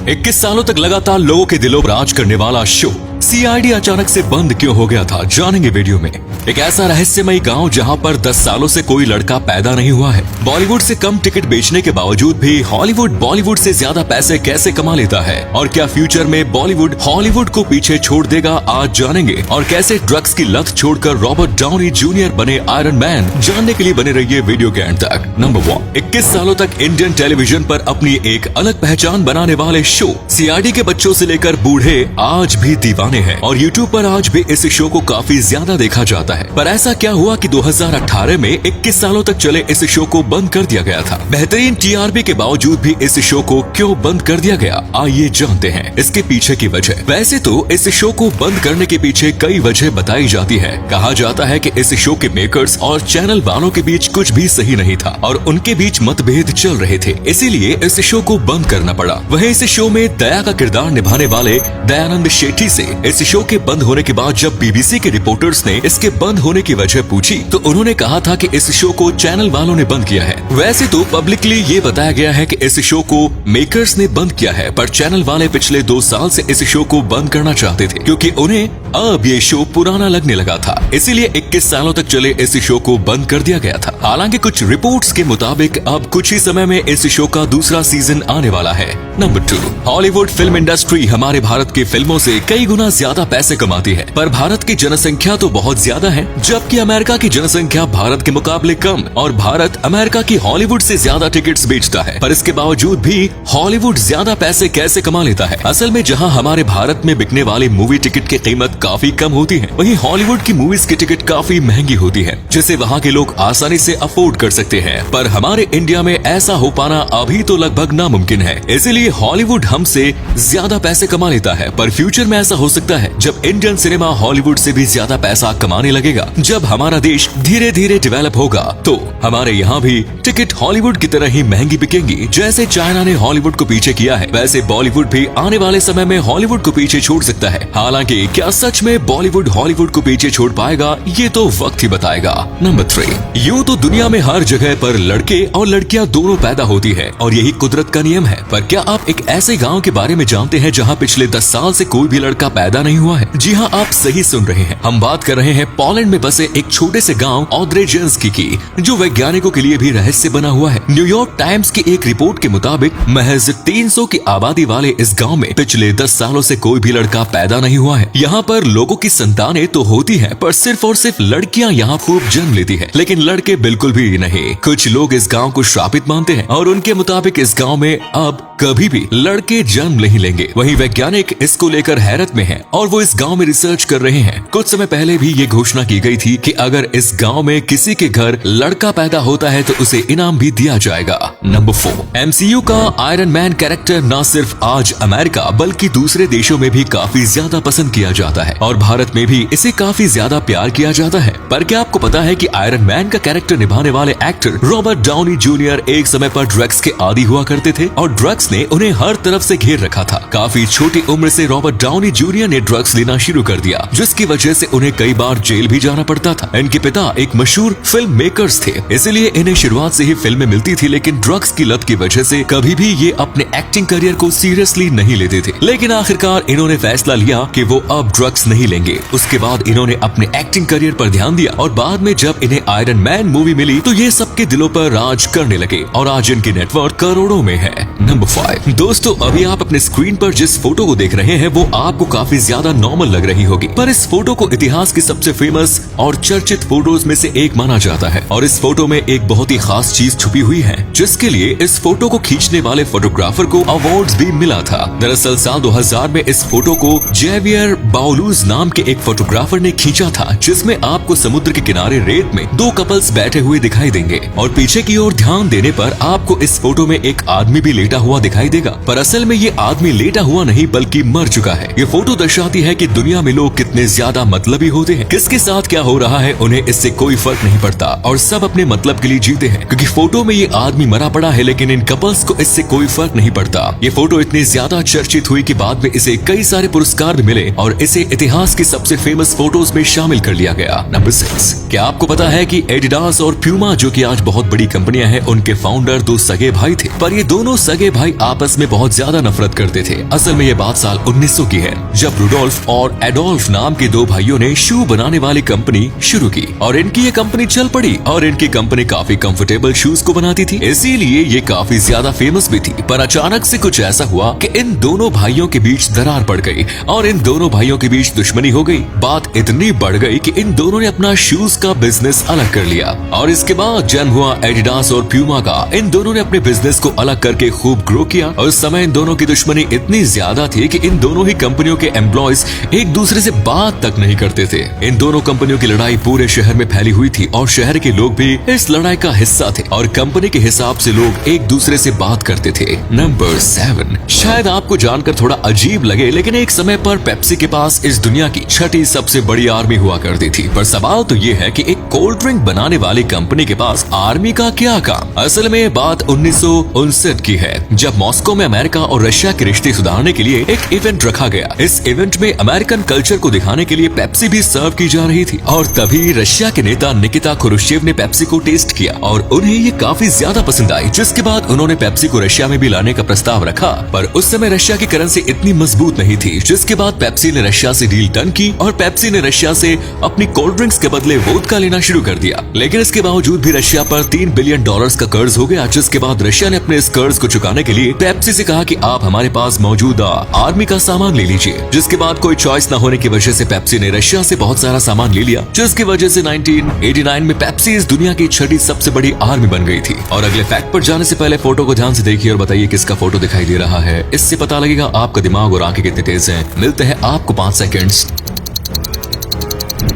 21 सालों तक लगातार लोगों के दिलों पर राज करने वाला शो सीआईडी अचानक से बंद क्यों हो गया था, जानेंगे वीडियो में। एक ऐसा रहस्यमयी गांव जहां पर 10 सालों से कोई लड़का पैदा नहीं हुआ है। बॉलीवुड से कम टिकट बेचने के बावजूद भी हॉलीवुड बॉलीवुड से ज्यादा पैसे कैसे कमा लेता है, और क्या फ्यूचर में बॉलीवुड हॉलीवुड को पीछे छोड़ देगा, आज जानेंगे। और कैसे ड्रग्स की लत छोड़कर रॉबर्ट डाउनी जूनियर बने आयरन मैन, जानने के लिए बने रहिए वीडियो के एंड तक। नंबर 1, 21 सालों तक इंडियन टेलीविजन पर अपनी एक अलग पहचान बनाने वाले शो सीआईडी के बच्चों से लेकर बूढ़े आज भी दीवाने हैं, और यूट्यूब पर आज भी इस शो को काफी ज्यादा देखा जाता है। पर ऐसा क्या हुआ कि 2018 में 21 सालों तक चले इस शो को बंद कर दिया गया था। बेहतरीन टीआरपी के बावजूद भी इस शो को क्यों बंद कर दिया गया, आइए जानते हैं इसके पीछे की वजह। वैसे तो इस शो को बंद करने के पीछे कई वजह बताई जाती है। कहा जाता है कि इस शो के मेकर्स और चैनल वालों के बीच कुछ भी सही नहीं था और उनके बीच मतभेद चल रहे थे, इसीलिए इस शो को बंद करना पड़ा। वहीं इस शो में दया का किरदार निभाने वाले दयानंद शेट्टी से इस शो के बंद होने के बाद जब बीबीसी के रिपोर्टर्स ने इसके बंद होने की वजह पूछी तो उन्होंने कहा था कि इस शो को चैनल वालों ने बंद किया है। वैसे तो पब्लिकली ये बताया गया है कि इस शो को मेकर्स ने बंद किया है, पर चैनल वाले पिछले 2 साल से इस शो को बंद करना चाहते थे क्योंकि उन्हें अब ये शो पुराना लगने लगा था, इसीलिए 21 सालों तक चले इस शो को बंद कर दिया गया था। हालांकि कुछ रिपोर्ट्स के मुताबिक अब कुछ ही समय में इस शो का दूसरा सीजन आने वाला है। नंबर 2, हॉलीवुड फिल्म इंडस्ट्री हमारे भारत की फिल्मों से कई गुना ज्यादा पैसे कमाती है, पर भारत की जनसंख्या तो बहुत ज्यादा है, जबकि अमेरिका की जनसंख्या भारत के मुकाबले कम, और भारत अमेरिका की हॉलीवुड से ज्यादा टिकट्स बेचता है। पर इसके बावजूद भी हॉलीवुड ज्यादा पैसे कैसे कमा लेता है? असल में जहां हमारे भारत में बिकने वाली मूवी टिकट की कीमत काफी कम होती है, वहीं हॉलीवुड की मूवीज की टिकट काफी महंगी होती है, जिसे वहां के लोग आसानी से अफोर्ड कर सकते हैं। पर हमारे इंडिया में ऐसा हो पाना अभी तो लगभग नामुमकिन है, इसीलिए हॉलीवुड हमसे ज्यादा पैसे कमा लेता है। पर फ्यूचर में ऐसा हो सकता है जब इंडियन सिनेमा हॉलीवुड से भी ज्यादा पैसा कमाने लगेगा। जब हमारा देश धीरे धीरे डेवलप होगा तो हमारे यहाँ भी टिकट हॉलीवुड की तरह ही महंगी बिकेंगी। जैसे चाइना ने हॉलीवुड को पीछे किया है, वैसे बॉलीवुड भी आने वाले समय में हॉलीवुड को पीछे छोड़ सकता है। हालांकि क्या सच में बॉलीवुड हॉलीवुड को पीछे छोड़ पाएगा, ये तो वक्त ही बताएगा। नंबर 3, यूँ तो दुनिया में हर जगह पर लड़के और लड़कियां दोनों पैदा होती है और यही कुदरत का नियम है। पर क्या आप एक ऐसे गाँव के बारे में जानते हैं जहाँ पिछले 10 साल से कोई भी लड़का पैदा नहीं हुआ है? जी हाँ, आप सही सुन रहे हैं। हम बात कर रहे हैं पोलैंड में बसे एक छोटे से गांव ऑद्रेजेंस्की की, जो वैज्ञानिकों के लिए भी रहस्य बना हुआ है। न्यूयॉर्क टाइम्स की एक रिपोर्ट के मुताबिक महज 300 की आबादी वाले इस गांव में पिछले 10 सालों से कोई भी लड़का पैदा नहीं हुआ है। यहाँ पर लोगों की संतानें तो होती है, पर सिर्फ और सिर्फ लड़कियाँ यहाँ खूब जन्म लेती है, लेकिन लड़के बिल्कुल भी नहीं। कुछ लोग इस गाँव को श्रापित मानते हैं और उनके मुताबिक इस गाँव में अब कभी भी लड़के जन्म नहीं लेंगे। वहीं वैज्ञानिक इसको लेकर हैरत में हैं और वो इस गांव में रिसर्च कर रहे हैं। कुछ समय पहले भी ये घोषणा की गई थी कि अगर इस गांव में किसी के घर लड़का पैदा होता है तो उसे इनाम भी दिया जाएगा। नंबर 4, एमसीयू का आयरन मैन कैरेक्टर न सिर्फ आज अमेरिका बल्कि दूसरे देशों में भी काफी ज्यादा पसंद किया जाता है और भारत में भी इसे काफी ज्यादा प्यार किया जाता है। पर क्या आपको पता है कि आयरन मैन का कैरेक्टर निभाने वाले एक्टर रॉबर्ट डाउनी जूनियर एक समय पर ड्रग्स के आदी हुआ करते थे और ड्रग्स ने उन्हें हर तरफ से घेर रखा था। काफी छोटी उम्र से रॉबर्ट डाउनी जूनियर ने ड्रग्स लेना शुरू कर दिया, जिसकी वजह से उन्हें कई बार जेल भी जाना पड़ता था। इनके पिता एक मशहूर फिल्म मेकर्स थे, इसलिए इन्हें शुरुआत से ही फिल्में मिलती थी, लेकिन ड्रग्स की लत की वजह से कभी भी ये अपने एक्टिंग करियर को सीरियसली नहीं लेते थे। लेकिन आखिरकार इन्होंने फैसला लिया कि वो अब ड्रग्स नहीं लेंगे। उसके बाद इन्होंने अपने एक्टिंग करियर पर ध्यान दिया और बाद में जब इन्हें आयरन मैन मूवी मिली तो ये सबके दिलों पर राज करने लगे और आज इनकी नेटवर्थ करोड़ों में है। नंबर 5, दोस्तों अभी आप अपने स्क्रीन पर जिस फोटो को देख रहे हैं वो आपको काफी ज्यादा नॉर्मल लग रही होगी, पर इस फोटो को इतिहास की सबसे फेमस और चर्चित फोटोज में से एक माना जाता है। और इस फोटो में एक बहुत ही खास चीज छुपी हुई है, जिसके लिए इस फोटो को खींचने वाले फोटोग्राफर को अवार्ड्स भी मिला था। दरअसल साल 2000 में इस फोटो को जेवियर बाउलूज नाम के एक फोटोग्राफर ने खींचा था, जिसमें आपको समुद्र के किनारे रेत में 2 कपल्स बैठे हुए दिखाई देंगे और पीछे की ओर ध्यान देने पर आपको इस फोटो में एक आदमी भी लेटा हुआ दिखाई देगा। पर असल में ये आदमी लेटा हुआ नहीं बल्कि मर चुका है। ये फोटो दर्शाती है कि दुनिया में लोग कितने ज्यादा मतलबी होते हैं, किसके साथ क्या हो रहा है उन्हें इससे कोई फर्क नहीं पड़ता और सब अपने मतलब के लिए जीते हैं, क्योंकि फोटो में ये आदमी मरा पड़ा है लेकिन इन कपल्स को इससे कोई फर्क नहीं पड़ता। ये फोटो इतनी ज्यादा चर्चित हुई कि बाद में इसे कई सारे पुरस्कार भी मिले और इसे इतिहास की सबसे फेमस फोटोज में शामिल कर लिया गया। नंबर 6, क्या आपको पता है कि एडिडास और प्यूमा जो कि आज बहुत बड़ी कंपनियां हैं, उनके फाउंडर दो सगे भाई थे, पर ये दोनों सगे भाई आपस में बहुत ज्यादा नफरत करते थे। असल में ये बात साल 1900 की है, जब रुडोल्फ और एडोल्फ नाम के दो भाइयों ने शू बनाने वाली कंपनी शुरू की और इनकी ये कंपनी चल पड़ी और इनकी कंपनी काफी कंफर्टेबल शूज को बनाती थी, इसीलिए ये काफी ज्यादा फेमस भी थी। पर अचानक से कुछ ऐसा हुआ कि इन दोनों भाइयों के बीच दरार पड़ गई और इन दोनों भाइयों के बीच दुश्मनी हो गई। बात इतनी बढ़ गई कि इन दोनों ने अपना शूज का बिजनेस अलग कर लिया और इसके बाद जन्म हुआ एडिडास और प्यूमा का। इन दोनों ने अपने बिजनेस को अलग करके खूब ग्रो किया और उस समय इन दोनों की दुश्मनी इतनी ज्यादा थी कि इन दोनों ही कंपनियों के एम्प्लॉयज एक दूसरे से बात तक नहीं करते थे। इन दोनों कंपनियों की लड़ाई पूरे शहर में फैली हुई थी और शहर के लोग भी इस लड़ाई का हिस्सा थे और कंपनी के हिसाब से लोग एक दूसरे से बात करते थे। नंबर 7, शायद आपको जानकर थोड़ा अजीब लगे लेकिन एक समय पर पेप्सी के पास इस दुनिया की छठी सबसे बड़ी आर्मी हुआ करती थी। पर सवाल तो ये है कि एक कोल्ड ड्रिंक बनाने वाली कंपनी के पास आर्मी का क्या काम। असल में बात 1959 की है, जब मॉस्को में अमेरिका और रशिया के रिश्ते सुधारने के लिए एक इवेंट रखा गया। इस इवेंट में अमेरिकन कल्चर को दिखाने के लिए पेप्सी भी सर्व की जा रही थी और तभी रशिया के नेता निकिता खुरुश्चेव ने पेप्सी को टेस्ट किया और उन्हें ये काफी ज्यादा पसंद आई, जिसके बाद उन्होंने पेप्सी को रशिया में भी लाने का प्रस्ताव रखा। पर उस समय रशिया की करेंसी इतनी मजबूत नहीं थी, जिसके बाद पेप्सी ने रशिया से डील डन की और पेप्सी ने रशिया से अपनी कोल्ड ड्रिंक्स के बदले वोदका लेना शुरू कर दिया। लेकिन इसके बावजूद भी रशिया पर $3 बिलियन का कर्ज हो गया, जिसके बाद रशिया ने अपने इस कर्ज को चुकाने के लिए पेप्सी से कहा कि आप हमारे पास मौजूदा आर्मी का सामान ले लीजिए। जिसके बाद कोई चॉइस न होने की वजह से पेप्सी ने रशिया से बहुत सारा सामान ले लिया, जिसकी वजह से 1989 में पेप्सी इस दुनिया की छठी सबसे बड़ी आर्मी बन गई थी। और अगले फैक्ट पर जाने से पहले फोटो को ध्यान से देखिए और बताइए किसका फोटो दिखाई दे रहा है। इससे पता लगेगा आपका दिमाग और आंखें कितनी तेज हैं। मिलते हैं आपको 5 सेकंड्स।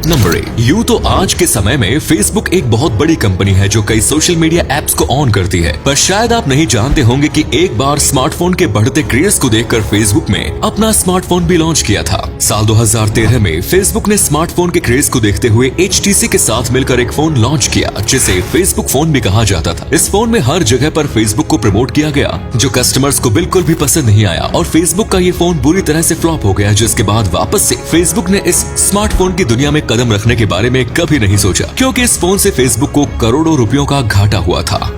नंबर 8, यूं तो आज के समय में फेसबुक एक बहुत बड़ी कंपनी है जो कई सोशल मीडिया एप्स को ऑन करती है, पर शायद आप नहीं जानते होंगे कि एक बार स्मार्टफोन के बढ़ते क्रेज को देखकर फेसबुक में अपना स्मार्टफोन भी लॉन्च किया था। साल 2013 में फेसबुक ने स्मार्टफोन के क्रेज को देखते हुए HTC के साथ मिलकर एक फोन लॉन्च किया, जिसे फेसबुक फोन भी कहा जाता था। इस फोन में हर जगह पर फेसबुक को प्रमोट किया गया, जो कस्टमर्स को बिल्कुल भी पसंद नहीं आया और फेसबुक का ये फोन बुरी तरह से फ्लॉप हो गया, जिसके बाद वापस से फेसबुक ने इस स्मार्टफोन की दुनिया में कदम रखने के बारे में कभी नहीं सोचा, क्योंकि इस फोन से फेसबुक को करोड़ों रुपयों का घाटा हुआ था।